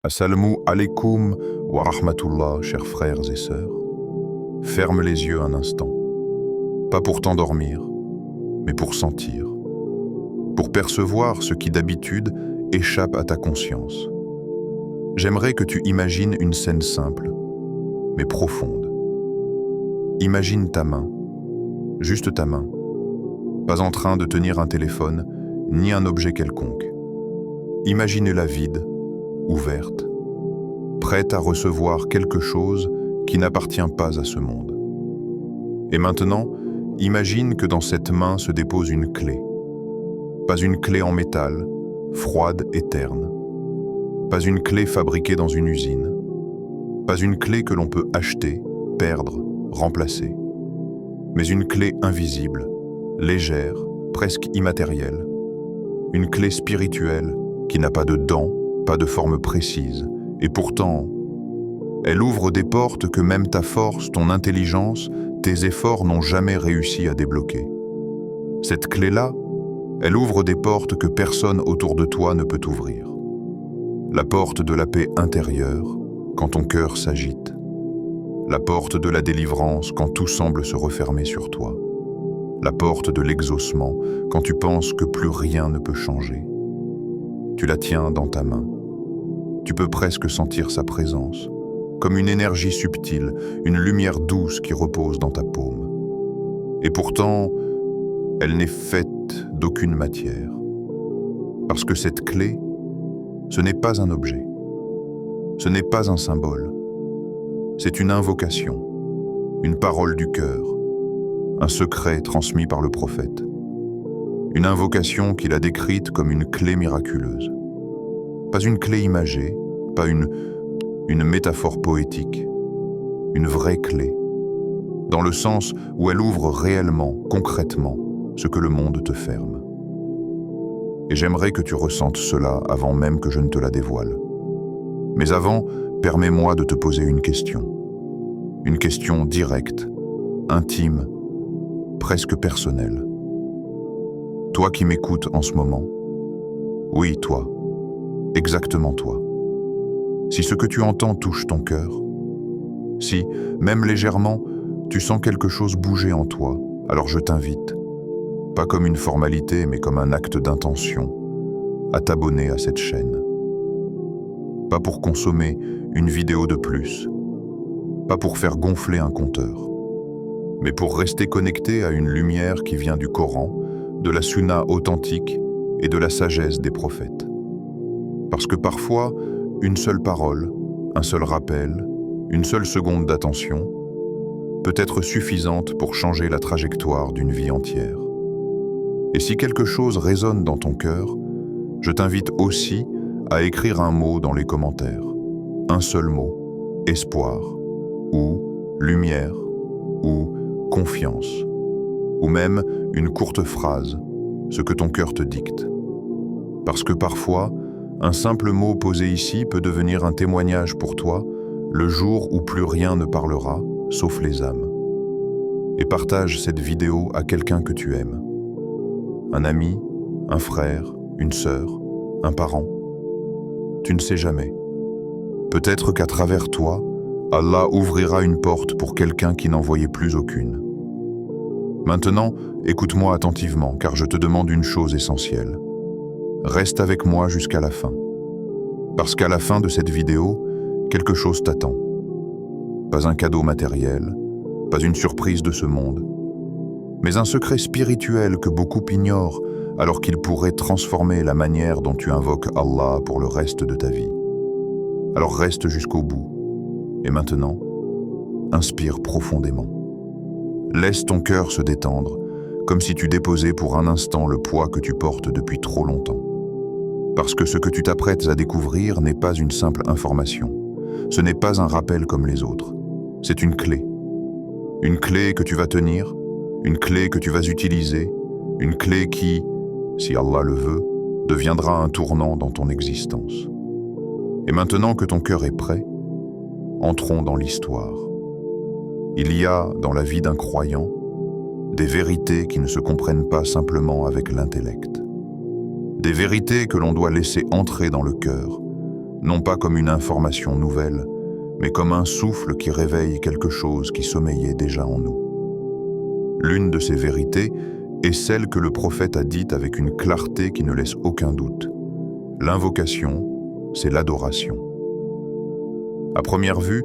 Assalamu alaikum wa rahmatullah, chers frères et sœurs. Ferme les yeux un instant, pas pour t'endormir, mais pour sentir, pour percevoir ce qui d'habitude échappe à ta conscience. J'aimerais que tu imagines une scène simple, mais profonde. Imagine ta main, juste ta main, pas en train de tenir un téléphone, ni un objet quelconque. Imagine-la vide, ouverte, prête à recevoir quelque chose qui n'appartient pas à ce monde. Et maintenant, imagine que dans cette main se dépose une clé. Pas une clé en métal, froide et terne. Pas une clé fabriquée dans une usine. Pas une clé que l'on peut acheter, perdre, remplacer. Mais une clé invisible, légère, presque immatérielle. Une clé spirituelle qui n'a pas de dents, pas de forme précise, et pourtant, elle ouvre des portes que même ta force, ton intelligence, tes efforts n'ont jamais réussi à débloquer. Cette clé-là, elle ouvre des portes que personne autour de toi ne peut ouvrir. La porte de la paix intérieure, quand ton cœur s'agite. La porte de la délivrance, quand tout semble se refermer sur toi. La porte de l'exaucement, quand tu penses que plus rien ne peut changer. Tu la tiens dans ta main. Tu peux presque sentir sa présence, comme une énergie subtile, une lumière douce qui repose dans ta paume. Et pourtant, elle n'est faite d'aucune matière. Parce que cette clé, ce n'est pas un objet. Ce n'est pas un symbole. C'est une invocation, une parole du cœur, un secret transmis par le prophète. Une invocation qu'il a décrite comme une clé miraculeuse. Pas une clé imagée, pas une métaphore poétique, une vraie clé, dans le sens où elle ouvre réellement, concrètement, ce que le monde te ferme. Et j'aimerais que tu ressentes cela avant même que je ne te la dévoile. Mais avant, permets-moi de te poser une question directe, intime, presque personnelle. Toi qui m'écoutes en ce moment, oui, toi, exactement toi. Si ce que tu entends touche ton cœur, si, même légèrement, tu sens quelque chose bouger en toi, alors je t'invite, pas comme une formalité, mais comme un acte d'intention, à t'abonner à cette chaîne. Pas pour consommer une vidéo de plus, pas pour faire gonfler un compteur, mais pour rester connecté à une lumière qui vient du Coran, de la Sunna authentique et de la sagesse des prophètes. Parce que parfois, une seule parole, un seul rappel, une seule seconde d'attention peut être suffisante pour changer la trajectoire d'une vie entière. Et si quelque chose résonne dans ton cœur, je t'invite aussi à écrire un mot dans les commentaires. Un seul mot, espoir, ou lumière, ou confiance, ou même une courte phrase, ce que ton cœur te dicte. Parce que parfois, un simple mot posé ici peut devenir un témoignage pour toi le jour où plus rien ne parlera, sauf les âmes. Et partage cette vidéo à quelqu'un que tu aimes. Un ami, un frère, une sœur, un parent. Tu ne sais jamais. Peut-être qu'à travers toi, Allah ouvrira une porte pour quelqu'un qui n'en voyait plus aucune. Maintenant, écoute-moi attentivement, car je te demande une chose essentielle. Reste avec moi jusqu'à la fin. Parce qu'à la fin de cette vidéo, quelque chose t'attend. Pas un cadeau matériel, pas une surprise de ce monde, mais un secret spirituel que beaucoup ignorent alors qu'il pourrait transformer la manière dont tu invoques Allah pour le reste de ta vie. Alors reste jusqu'au bout. Et maintenant, inspire profondément. Laisse ton cœur se détendre, comme si tu déposais pour un instant le poids que tu portes depuis trop longtemps. Parce que ce que tu t'apprêtes à découvrir n'est pas une simple information. Ce n'est pas un rappel comme les autres. C'est une clé. Une clé que tu vas tenir, une clé que tu vas utiliser, une clé qui, si Allah le veut, deviendra un tournant dans ton existence. Et maintenant que ton cœur est prêt, entrons dans l'histoire. Il y a, dans la vie d'un croyant, des vérités qui ne se comprennent pas simplement avec l'intellect. Des vérités que l'on doit laisser entrer dans le cœur, non pas comme une information nouvelle, mais comme un souffle qui réveille quelque chose qui sommeillait déjà en nous. L'une de ces vérités est celle que le prophète a dite avec une clarté qui ne laisse aucun doute. L'invocation, c'est l'adoration. À première vue,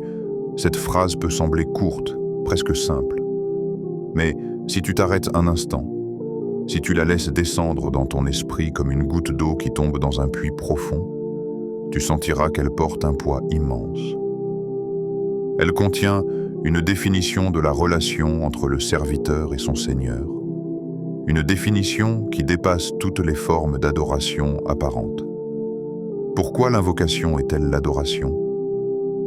cette phrase peut sembler courte, presque simple. Mais si tu t'arrêtes un instant, si tu la laisses descendre dans ton esprit comme une goutte d'eau qui tombe dans un puits profond, tu sentiras qu'elle porte un poids immense. Elle contient une définition de la relation entre le serviteur et son Seigneur, une définition qui dépasse toutes les formes d'adoration apparentes. Pourquoi l'invocation est-elle l'adoration?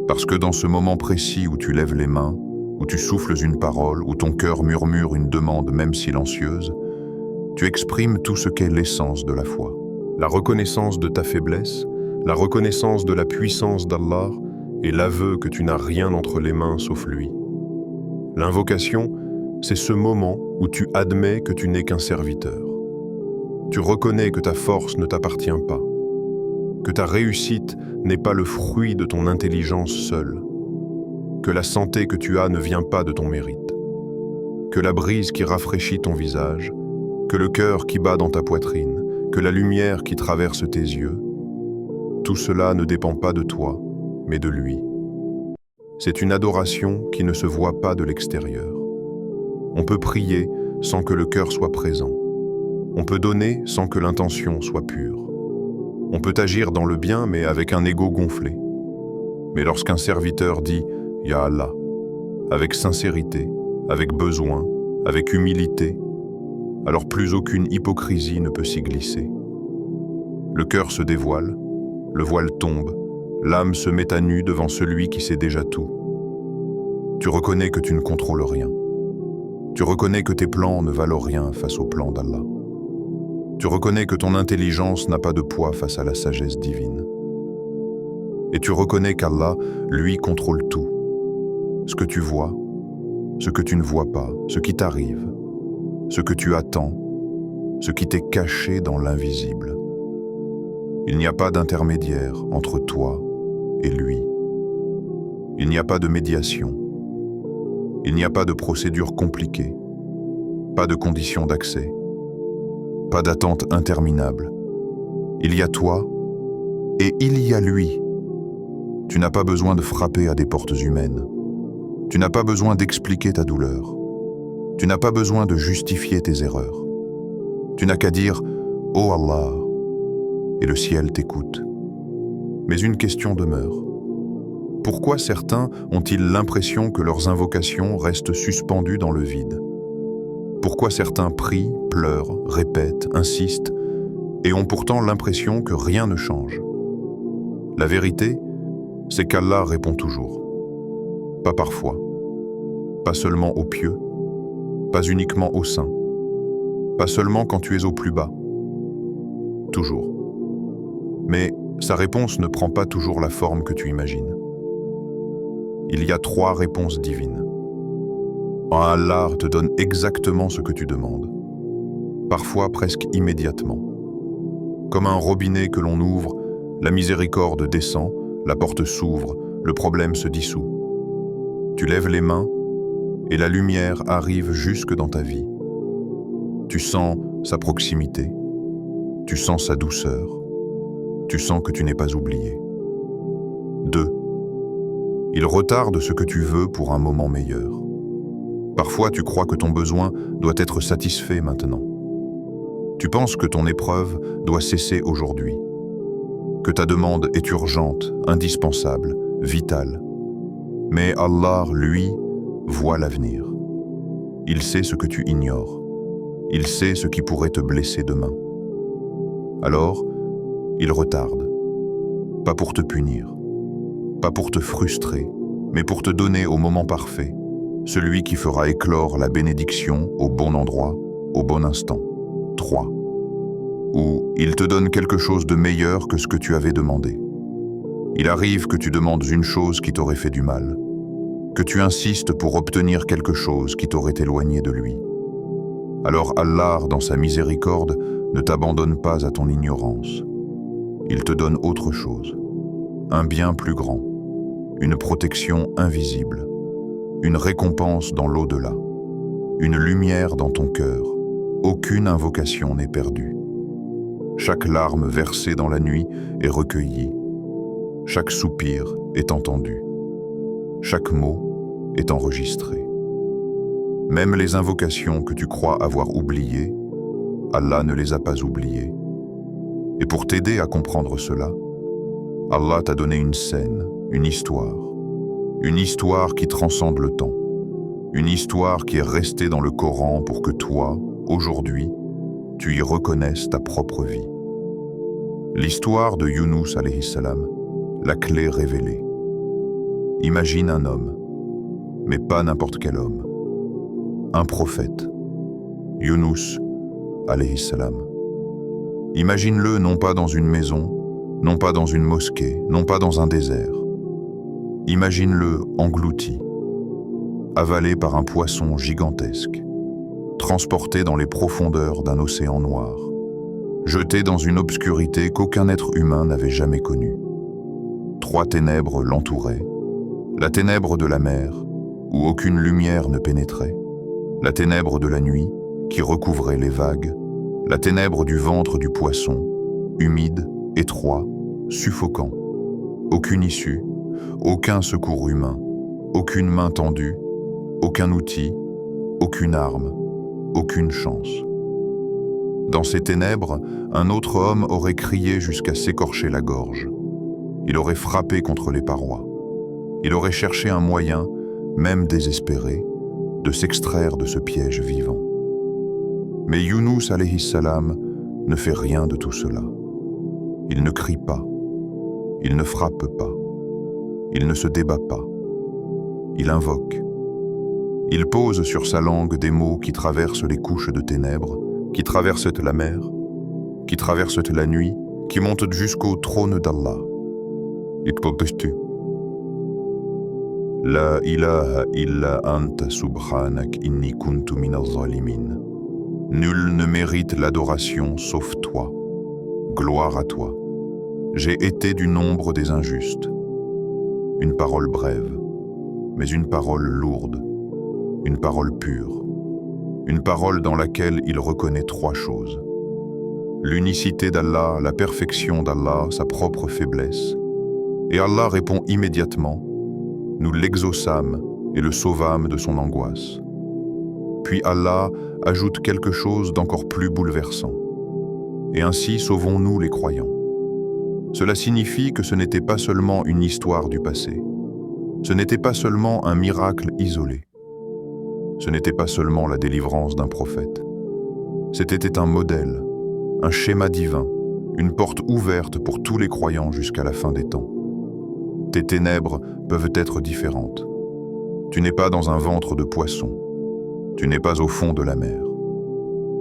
Parce que dans ce moment précis où tu lèves les mains, où tu souffles une parole, où ton cœur murmure une demande même silencieuse, tu exprimes tout ce qu'est l'essence de la foi. La reconnaissance de ta faiblesse, la reconnaissance de la puissance d'Allah et l'aveu que tu n'as rien entre les mains sauf lui. L'invocation, c'est ce moment où tu admets que tu n'es qu'un serviteur. Tu reconnais que ta force ne t'appartient pas, que ta réussite n'est pas le fruit de ton intelligence seule, que la santé que tu as ne vient pas de ton mérite, que la brise qui rafraîchit ton visage, que le cœur qui bat dans ta poitrine, que la lumière qui traverse tes yeux, tout cela ne dépend pas de toi, mais de lui. C'est une adoration qui ne se voit pas de l'extérieur. On peut prier sans que le cœur soit présent. On peut donner sans que l'intention soit pure. On peut agir dans le bien, mais avec un ego gonflé. Mais lorsqu'un serviteur dit « Ya Allah », avec sincérité, avec besoin, avec humilité, alors plus aucune hypocrisie ne peut s'y glisser. Le cœur se dévoile, le voile tombe, l'âme se met à nu devant celui qui sait déjà tout. Tu reconnais que tu ne contrôles rien. Tu reconnais que tes plans ne valent rien face au plan d'Allah. Tu reconnais que ton intelligence n'a pas de poids face à la sagesse divine. Et tu reconnais qu'Allah, lui, contrôle tout. Ce que tu vois, ce que tu ne vois pas, ce qui t'arrive, ce que tu attends, ce qui t'est caché dans l'invisible. Il n'y a pas d'intermédiaire entre toi et lui. Il n'y a pas de médiation. Il n'y a pas de procédure compliquée, pas de conditions d'accès, pas d'attente interminable. Il y a toi et il y a lui. Tu n'as pas besoin de frapper à des portes humaines. Tu n'as pas besoin d'expliquer ta douleur. Tu n'as pas besoin de justifier tes erreurs. Tu n'as qu'à dire « Oh Allah » et le ciel t'écoute. Mais une question demeure. Pourquoi certains ont-ils l'impression que leurs invocations restent suspendues dans le vide? Pourquoi certains prient, pleurent, répètent, insistent et ont pourtant l'impression que rien ne change? La vérité, c'est qu'Allah répond toujours. Pas parfois, pas seulement aux pieux, pas uniquement aux saints, pas seulement quand tu es au plus bas. Toujours. Mais sa réponse ne prend pas toujours la forme que tu imagines. Il y a 3 réponses divines. Allah te donne exactement ce que tu demandes, parfois presque immédiatement. Comme un robinet que l'on ouvre, la miséricorde descend, la porte s'ouvre, le problème se dissout. Tu lèves les mains et la lumière arrive jusque dans ta vie. Tu sens sa proximité, tu sens sa douceur, tu sens que tu n'es pas oublié. 2. Il retarde ce que tu veux pour un moment meilleur. Parfois, tu crois que ton besoin doit être satisfait maintenant. Tu penses que ton épreuve doit cesser aujourd'hui, que ta demande est urgente, indispensable, vitale. Mais Allah, lui, voit l'avenir. Il sait ce que tu ignores. Il sait ce qui pourrait te blesser demain. Alors, il retarde. Pas pour te punir, pas pour te frustrer, mais pour te donner au moment parfait, celui qui fera éclore la bénédiction au bon endroit, au bon instant. 3. Ou il te donne quelque chose de meilleur que ce que tu avais demandé. Il arrive que tu demandes une chose qui t'aurait fait du mal, que tu insistes pour obtenir quelque chose qui t'aurait éloigné de lui. Alors Allah, dans sa miséricorde, ne t'abandonne pas à ton ignorance. Il te donne autre chose. un bien plus grand, une protection invisible, une récompense dans l'au-delà, une lumière dans ton cœur. Aucune invocation n'est perdue. Chaque larme versée dans la nuit est recueillie. Chaque soupir est entendu. Chaque mot est enregistré. Même les invocations que tu crois avoir oubliées, Allah ne les a pas oubliées. Et pour t'aider à comprendre cela, Allah t'a donné une scène, une histoire qui transcende le temps, une histoire qui est restée dans le Coran pour que toi, aujourd'hui, tu y reconnaisses ta propre vie. L'histoire de Younous alayhi salam, la clé révélée. Imagine un homme, mais pas n'importe quel homme. Un prophète, Younous alayhi salam. Imagine-le non pas dans une maison, non pas dans une mosquée, non pas dans un désert. Imagine-le englouti, avalé par un poisson gigantesque, transporté dans les profondeurs d'un océan noir, jeté dans une obscurité qu'aucun être humain n'avait jamais connue. 3 ténèbres l'entouraient, la ténèbre de la mer, où aucune lumière ne pénétrait, la ténèbre de la nuit, qui recouvrait les vagues, la ténèbre du ventre du poisson, humide, étroit, suffocant. Aucune issue, aucun secours humain, aucune main tendue, aucun outil, aucune arme, aucune chance. Dans ces ténèbres, un autre homme aurait crié jusqu'à s'écorcher la gorge. Il aurait frappé contre les parois. Il aurait cherché un moyen, même désespéré, de s'extraire de ce piège vivant. Mais Younous alayhi salam ne fait rien de tout cela. Il ne crie pas, il ne frappe pas, il ne se débat pas. Il invoque. Il pose sur sa langue des mots qui traversent les couches de ténèbres, qui traversent la mer, qui traversent la nuit, qui montent jusqu'au trône d'Allah. La ilaha illa anta subhanak inni kuntu minaz zalimin. Nul ne mérite l'adoration sauf toi. Gloire à toi. J'ai été du nombre des injustes. Une parole brève, mais une parole lourde, une parole pure, une parole dans laquelle il reconnaît 3 choses. L'unicité d'Allah, la perfection d'Allah, sa propre faiblesse. Et Allah répond immédiatement, nous l'exaucâmes et le sauvâmes de son angoisse. Puis Allah ajoute quelque chose d'encore plus bouleversant. Et ainsi sauvons-nous les croyants. Cela signifie que ce n'était pas seulement une histoire du passé. Ce n'était pas seulement un miracle isolé. Ce n'était pas seulement la délivrance d'un prophète. C'était un modèle, un schéma divin, une porte ouverte pour tous les croyants jusqu'à la fin des temps. Tes ténèbres peuvent être différentes. Tu n'es pas dans un ventre de poisson. Tu n'es pas au fond de la mer.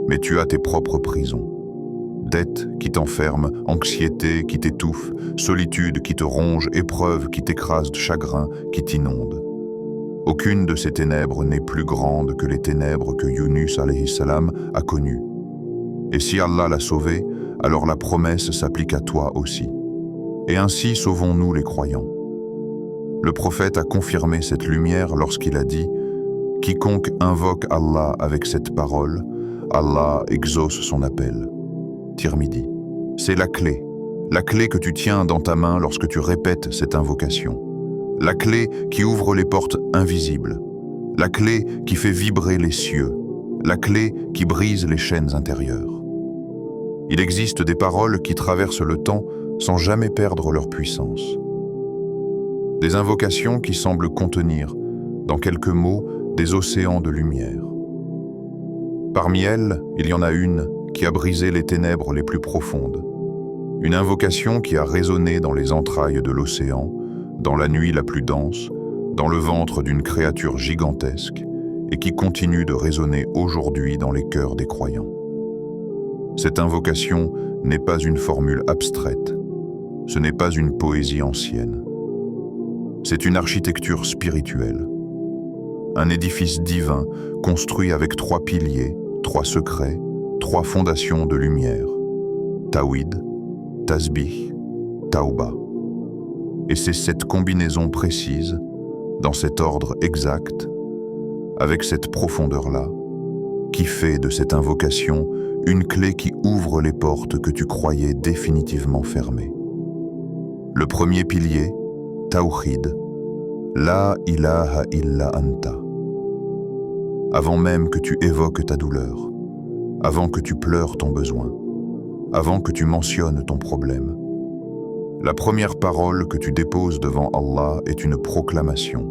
Mais tu as tes propres prisons. Dettes qui t'enferment, anxiété qui t'étouffe, solitude qui te ronge, épreuve qui t'écrase, chagrin qui t'inonde. Aucune de ces ténèbres n'est plus grande que les ténèbres que Younous alayhi salam a connues. Et si Allah l'a sauvé, alors la promesse s'applique à toi aussi. Et ainsi sauvons-nous les croyants. Le prophète a confirmé cette lumière lorsqu'il a dit « Quiconque invoque Allah avec cette parole, Allah exauce son appel. » Tirmidhi. C'est la clé que tu tiens dans ta main lorsque tu répètes cette invocation. La clé qui ouvre les portes invisibles. La clé qui fait vibrer les cieux. La clé qui brise les chaînes intérieures. Il existe des paroles qui traversent le temps sans jamais perdre leur puissance. Des invocations qui semblent contenir, dans quelques mots, des océans de lumière. Parmi elles, il y en a une qui a brisé les ténèbres les plus profondes. Une invocation qui a résonné dans les entrailles de l'océan, dans la nuit la plus dense, dans le ventre d'une créature gigantesque, et qui continue de résonner aujourd'hui dans les cœurs des croyants. Cette invocation n'est pas une formule abstraite, ce n'est pas une poésie ancienne. C'est une architecture spirituelle, un édifice divin construit avec 3 piliers, 3 secrets, 3 fondations de lumière, Tawhid, Tasbih, Tauba. Et c'est cette combinaison précise, dans cet ordre exact, avec cette profondeur-là, qui fait de cette invocation une clé qui ouvre les portes que tu croyais définitivement fermées. Le premier pilier, Tawhid, La ilaha illa anta. Avant même que tu évoques ta douleur, avant que tu pleures ton besoin, avant que tu mentionnes ton problème, la première parole que tu déposes devant Allah est une proclamation,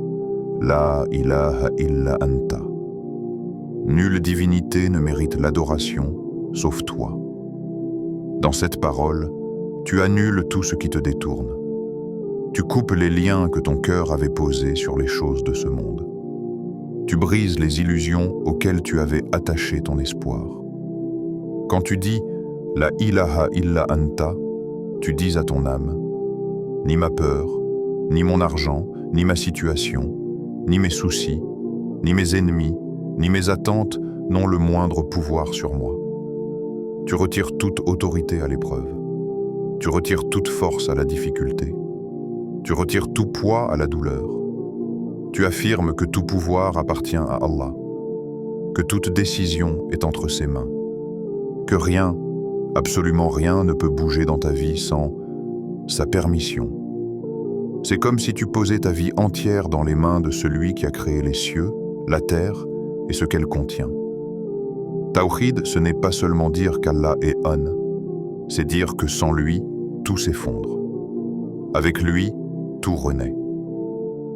La ilaha illa anta. Nulle divinité ne mérite l'adoration, sauf toi. Dans cette parole, tu annules tout ce qui te détourne. Tu coupes les liens que ton cœur avait posés sur les choses de ce monde. Tu brises les illusions auxquelles tu avais attaché ton espoir. Quand tu dis « La ilaha illa anta », tu dis à ton âme « Ni ma peur, ni mon argent, ni ma situation, ni mes soucis, ni mes ennemis, ni mes attentes n'ont le moindre pouvoir sur moi. » Tu retires toute autorité à l'épreuve. Tu retires toute force à la difficulté. Tu retires tout poids à la douleur. Tu affirmes que tout pouvoir appartient à Allah, que toute décision est entre ses mains, que rien, absolument rien ne peut bouger dans ta vie sans sa permission. C'est comme si tu posais ta vie entière dans les mains de celui qui a créé les cieux, la terre et ce qu'elle contient. Tawhid, ce n'est pas seulement dire qu'Allah est un, c'est dire que sans lui, tout s'effondre. Avec lui, tout renaît.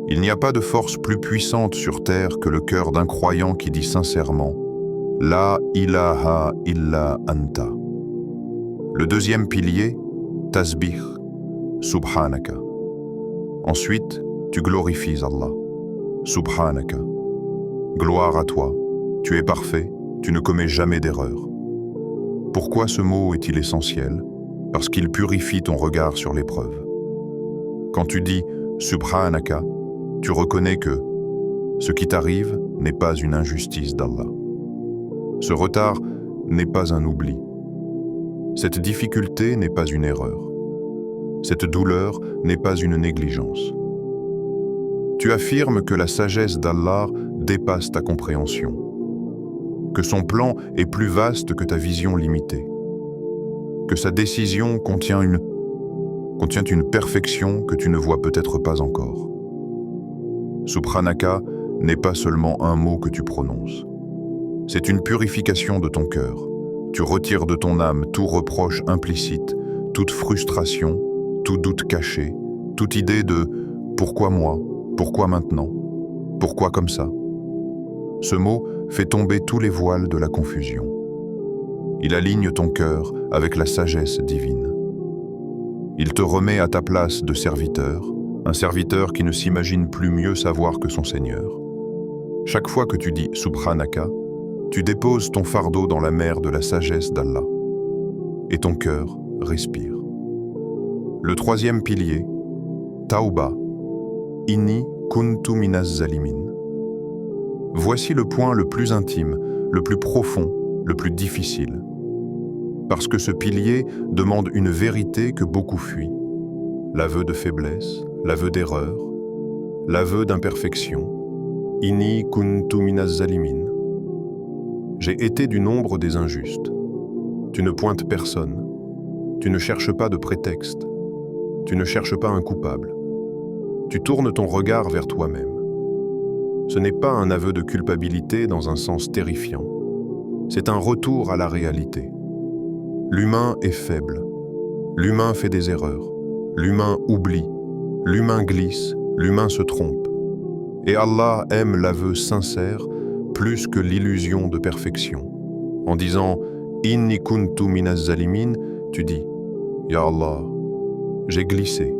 Il n'y a pas de force plus puissante sur terre que le cœur d'un croyant qui dit sincèrement « La ilaha illa anta ». Le deuxième pilier, Tasbih, Subhanaka. Ensuite, tu glorifies Allah. Subhanaka. Gloire à toi, tu es parfait, tu ne commets jamais d'erreur. Pourquoi ce mot est-il essentiel? Parce qu'il purifie ton regard sur l'épreuve. Quand tu dis Subhanaka, tu reconnais que ce qui t'arrive n'est pas une injustice d'Allah. Ce retard n'est pas un oubli. Cette difficulté n'est pas une erreur. Cette douleur n'est pas une négligence. Tu affirmes que la sagesse d'Allah dépasse ta compréhension, que son plan est plus vaste que ta vision limitée, que sa décision contient une perfection que tu ne vois peut-être pas encore. Subhanaka n'est pas seulement un mot que tu prononces. C'est une purification de ton cœur. Tu retires de ton âme tout reproche implicite, toute frustration, tout doute caché, toute idée de « pourquoi moi ? Pourquoi maintenant ? Pourquoi comme ça ?» Ce mot fait tomber tous les voiles de la confusion. Il aligne ton cœur avec la sagesse divine. Il te remet à ta place de serviteur, un serviteur qui ne s'imagine plus mieux savoir que son Seigneur. Chaque fois que tu dis « Subhanaka », tu déposes ton fardeau dans la mer de la sagesse d'Allah. Et ton cœur respire. Le troisième pilier, Tauba, Inni kuntu minaz zalimin. Voici le point le plus intime, le plus profond, le plus difficile. Parce que ce pilier demande une vérité que beaucoup fuient. L'aveu de faiblesse, l'aveu d'erreur, l'aveu d'imperfection. Inni kuntu minaz zalimin. J'ai été du nombre des injustes. Tu ne pointes personne. Tu ne cherches pas de prétexte. Tu ne cherches pas un coupable. Tu tournes ton regard vers toi-même. Ce n'est pas un aveu de culpabilité dans un sens terrifiant. C'est un retour à la réalité. L'humain est faible. L'humain fait des erreurs. L'humain oublie. L'humain glisse. L'humain se trompe. Et Allah aime l'aveu sincère plus que l'illusion de perfection. En disant « Inni kuntu minaz zalimin », tu dis « Ya Allah, j'ai glissé,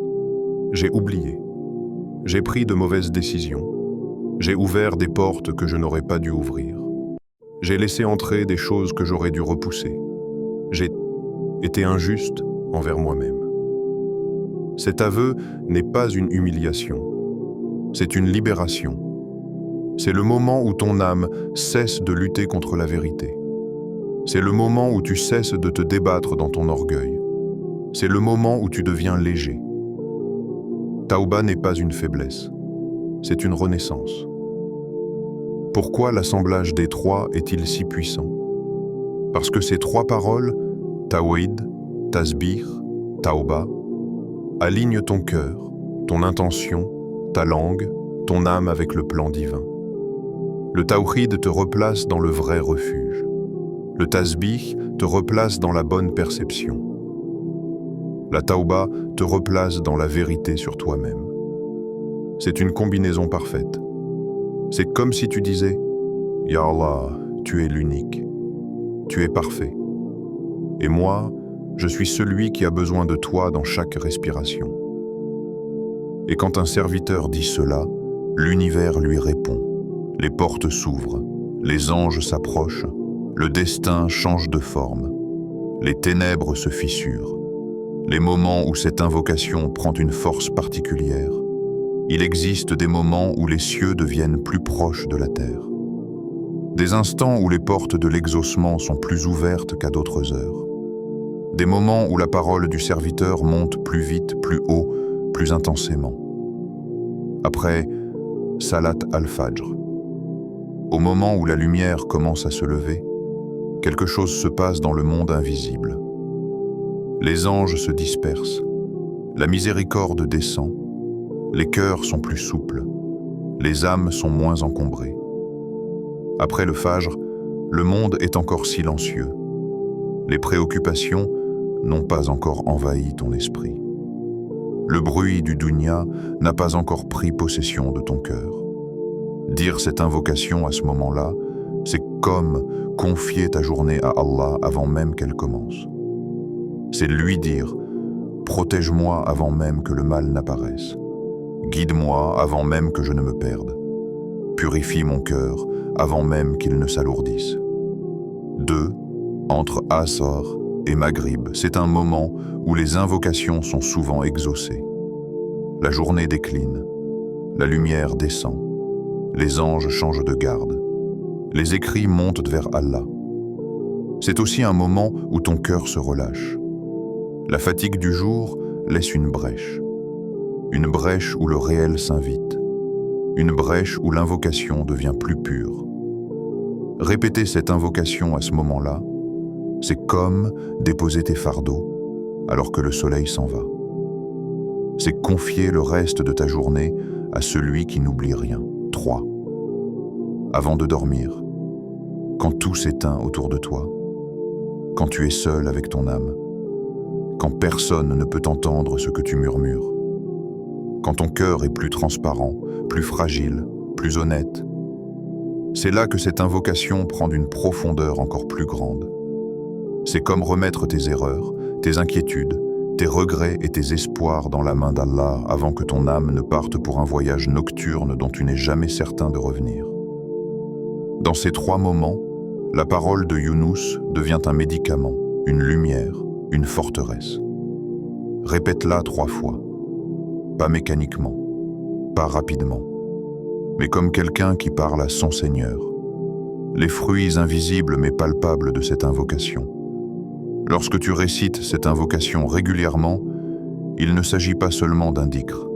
j'ai oublié, j'ai pris de mauvaises décisions, j'ai ouvert des portes que je n'aurais pas dû ouvrir, j'ai laissé entrer des choses que j'aurais dû repousser, j'ai été injuste envers moi-même. » Cet aveu n'est pas une humiliation, c'est une libération. C'est le moment où ton âme cesse de lutter contre la vérité. C'est le moment où tu cesses de te débattre dans ton orgueil. C'est le moment où tu deviens léger. Tauba n'est pas une faiblesse, c'est une renaissance. Pourquoi l'assemblage des trois est-il si puissant? Parce que ces trois paroles, Tawhid, Tasbih, Tauba, alignent ton cœur, ton intention, ta langue, ton âme avec le plan divin. Le Tawhid te replace dans le vrai refuge. Le Tasbih te replace dans la bonne perception. La Tauba te replace dans la vérité sur toi-même. C'est une combinaison parfaite. C'est comme si tu disais « Ya Allah, tu es l'unique. Tu es parfait. Et moi, je suis celui qui a besoin de toi dans chaque respiration. » Et quand un serviteur dit cela, l'univers lui répond. Les portes s'ouvrent, les anges s'approchent, le destin change de forme. Les ténèbres se fissurent. Les moments où cette invocation prend une force particulière, il existe des moments où les cieux deviennent plus proches de la terre. Des instants où les portes de l'exaucement sont plus ouvertes qu'à d'autres heures. Des moments où la parole du serviteur monte plus vite, plus haut, plus intensément. Après, Salat al-Fajr. Au moment où la lumière commence à se lever, quelque chose se passe dans le monde invisible. Les anges se dispersent, la miséricorde descend, les cœurs sont plus souples, les âmes sont moins encombrées. Après le Fajr, le monde est encore silencieux. Les préoccupations n'ont pas encore envahi ton esprit. Le bruit du dunya n'a pas encore pris possession de ton cœur. Dire cette invocation à ce moment-là, c'est comme confier ta journée à Allah avant même qu'elle commence. C'est lui dire « Protège-moi avant même que le mal n'apparaisse. Guide-moi avant même que je ne me perde. Purifie mon cœur avant même qu'il ne s'alourdisse. » 2. Entre Asr et Maghrib, c'est un moment où les invocations sont souvent exaucées. La journée décline, la lumière descend, les anges changent de garde, les écrits montent vers Allah. C'est aussi un moment où ton cœur se relâche. La fatigue du jour laisse une brèche où le réel s'invite, une brèche où l'invocation devient plus pure. Répéter cette invocation à ce moment-là, c'est comme déposer tes fardeaux alors que le soleil s'en va. C'est confier le reste de ta journée à celui qui n'oublie rien. 3. Avant de dormir, quand tout s'éteint autour de toi, quand tu es seul avec ton âme, quand personne ne peut entendre ce que tu murmures, quand ton cœur est plus transparent, plus fragile, plus honnête, c'est là que cette invocation prend d'une profondeur encore plus grande. C'est comme remettre tes erreurs, tes inquiétudes, tes regrets et tes espoirs dans la main d'Allah avant que ton âme ne parte pour un voyage nocturne dont tu n'es jamais certain de revenir. Dans ces 3 moments, la parole de Younous devient un médicament, une lumière, une forteresse. Répète-la 3 fois, pas mécaniquement, pas rapidement, mais comme quelqu'un qui parle à son Seigneur. Les fruits invisibles mais palpables de cette invocation. Lorsque tu récites cette invocation régulièrement, il ne s'agit pas seulement d'un dhikr.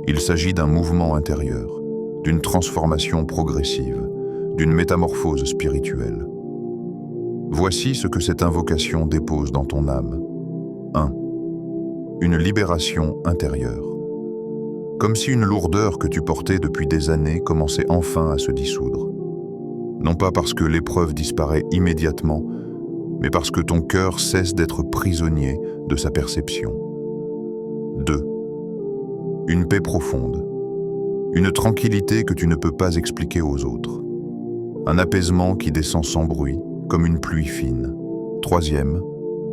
Il s'agit d'un mouvement intérieur, d'une transformation progressive, d'une métamorphose spirituelle. Voici ce que cette invocation dépose dans ton âme. 1. Une libération intérieure. Comme si une lourdeur que tu portais depuis des années commençait enfin à se dissoudre. Non pas parce que l'épreuve disparaît immédiatement, mais parce que ton cœur cesse d'être prisonnier de sa perception. 2. Une paix profonde. Une tranquillité que tu ne peux pas expliquer aux autres. Un apaisement qui descend sans bruit, comme une pluie fine. 3.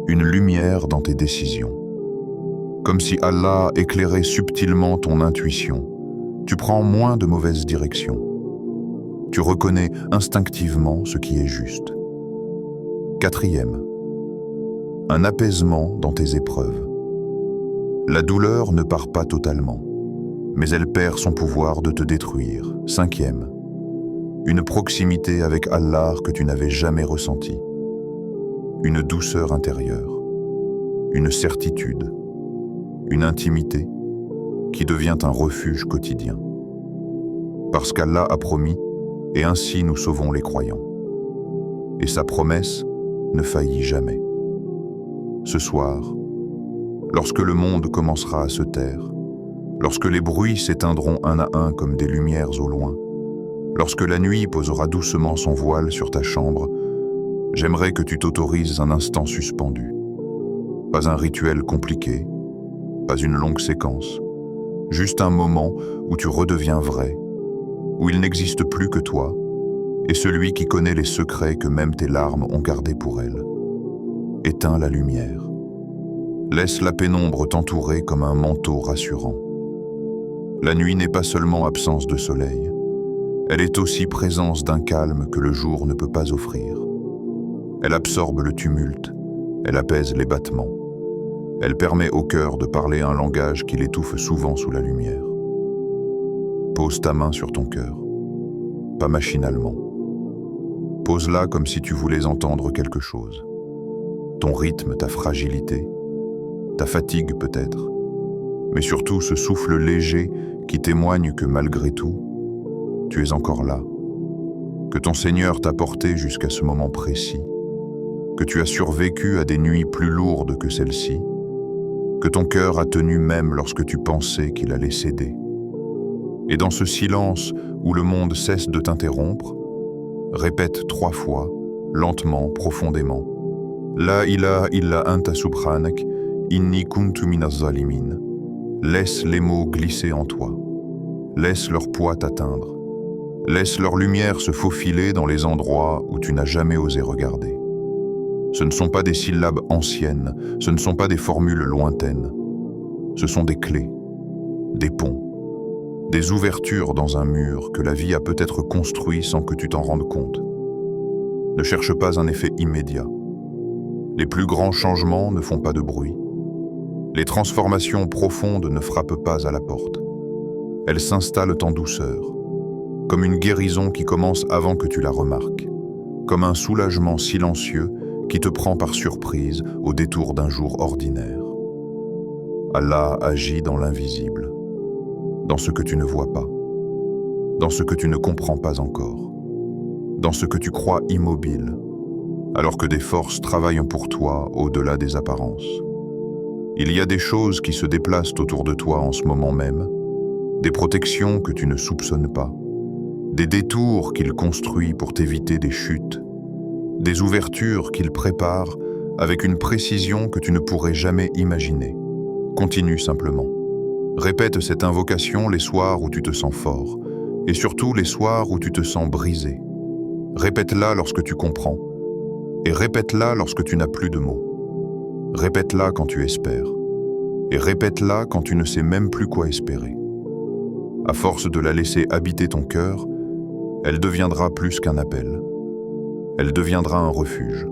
Une lumière dans tes décisions. Comme si Allah éclairait subtilement ton intuition, tu prends moins de mauvaises directions. Tu reconnais instinctivement ce qui est juste. 4. Un apaisement dans tes épreuves. La douleur ne part pas totalement, mais elle perd son pouvoir de te détruire. 5. Une proximité avec Allah que tu n'avais jamais ressentie. Une douceur intérieure. Une certitude. Une intimité. qui devient un refuge quotidien. Parce qu'Allah a promis, et ainsi nous sauvons les croyants. Et sa promesse ne faillit jamais. Ce soir, lorsque le monde commencera à se taire, lorsque les bruits s'éteindront un à un comme des lumières au loin, lorsque la nuit posera doucement son voile sur ta chambre, j'aimerais que tu t'autorises un instant suspendu. Pas un rituel compliqué, pas une longue séquence, juste un moment où tu redeviens vrai, où il n'existe plus que toi, et celui qui connaît les secrets que même tes larmes ont gardés pour elle. Éteins la lumière. Laisse la pénombre t'entourer comme un manteau rassurant. La nuit n'est pas seulement absence de soleil, elle est aussi présence d'un calme que le jour ne peut pas offrir. Elle absorbe le tumulte, elle apaise les battements. Elle permet au cœur de parler un langage qui l'étouffe souvent sous la lumière. Pose ta main sur ton cœur, pas machinalement. Pose-la comme si tu voulais entendre quelque chose. Ton rythme, ta fragilité, ta fatigue peut-être, mais surtout ce souffle léger qui témoigne que malgré tout, tu es encore là, que ton Seigneur t'a porté jusqu'à ce moment précis, que tu as survécu à des nuits plus lourdes que celle-ci, que ton cœur a tenu même lorsque tu pensais qu'il allait céder. Et dans ce silence où le monde cesse de t'interrompre, répète 3 fois, lentement, profondément, La ilaha illa anta subhanak, inni kuntu minaz zalimin. Laisse les mots glisser en toi. Laisse leur poids t'atteindre. Laisse leur lumière se faufiler dans les endroits où tu n'as jamais osé regarder. Ce ne sont pas des syllabes anciennes, ce ne sont pas des formules lointaines. Ce sont des clés, des ponts, des ouvertures dans un mur que la vie a peut-être construit sans que tu t'en rendes compte. Ne cherche pas un effet immédiat. Les plus grands changements ne font pas de bruit. Les transformations profondes ne frappent pas à la porte. Elles s'installent en douceur, comme une guérison qui commence avant que tu la remarques, comme un soulagement silencieux qui te prend par surprise au détour d'un jour ordinaire. Allah agit dans l'invisible, dans ce que tu ne vois pas, dans ce que tu ne comprends pas encore, dans ce que tu crois immobile, alors que des forces travaillent pour toi au-delà des apparences. Il y a des choses qui se déplacent autour de toi en ce moment même, des protections que tu ne soupçonnes pas, des détours qu'il construit pour t'éviter des chutes, des ouvertures qu'il prépare avec une précision que tu ne pourrais jamais imaginer. Continue simplement. Répète cette invocation les soirs où tu te sens fort, et surtout les soirs où tu te sens brisé. Répète-la lorsque tu comprends, et répète-la lorsque tu n'as plus de mots. Répète-la quand tu espères, et répète-la quand tu ne sais même plus quoi espérer. À force de la laisser habiter ton cœur, elle deviendra plus qu'un appel. Elle deviendra un refuge.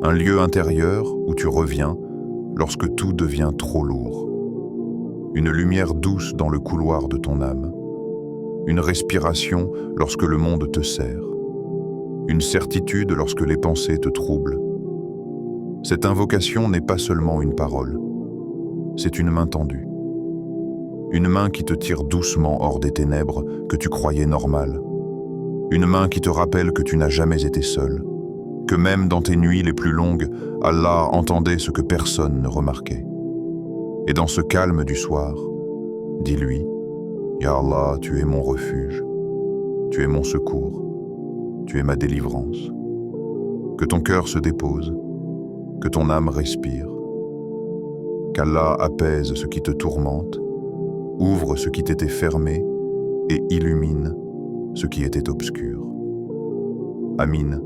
Un lieu intérieur où tu reviens lorsque tout devient trop lourd. Une lumière douce dans le couloir de ton âme. Une respiration lorsque le monde te serre. Une certitude lorsque les pensées te troublent. Cette invocation n'est pas seulement une parole, c'est une main tendue. Une main qui te tire doucement hors des ténèbres que tu croyais normales. Une main qui te rappelle que tu n'as jamais été seul, que même dans tes nuits les plus longues, Allah entendait ce que personne ne remarquait. Et dans ce calme du soir, dis-lui, « Ya Allah, tu es mon refuge, tu es mon secours, tu es ma délivrance. » Que ton cœur se dépose, que ton âme respire, qu'Allah apaise ce qui te tourmente, ouvre ce qui t'était fermé et illumine ce qui était obscur. Amin.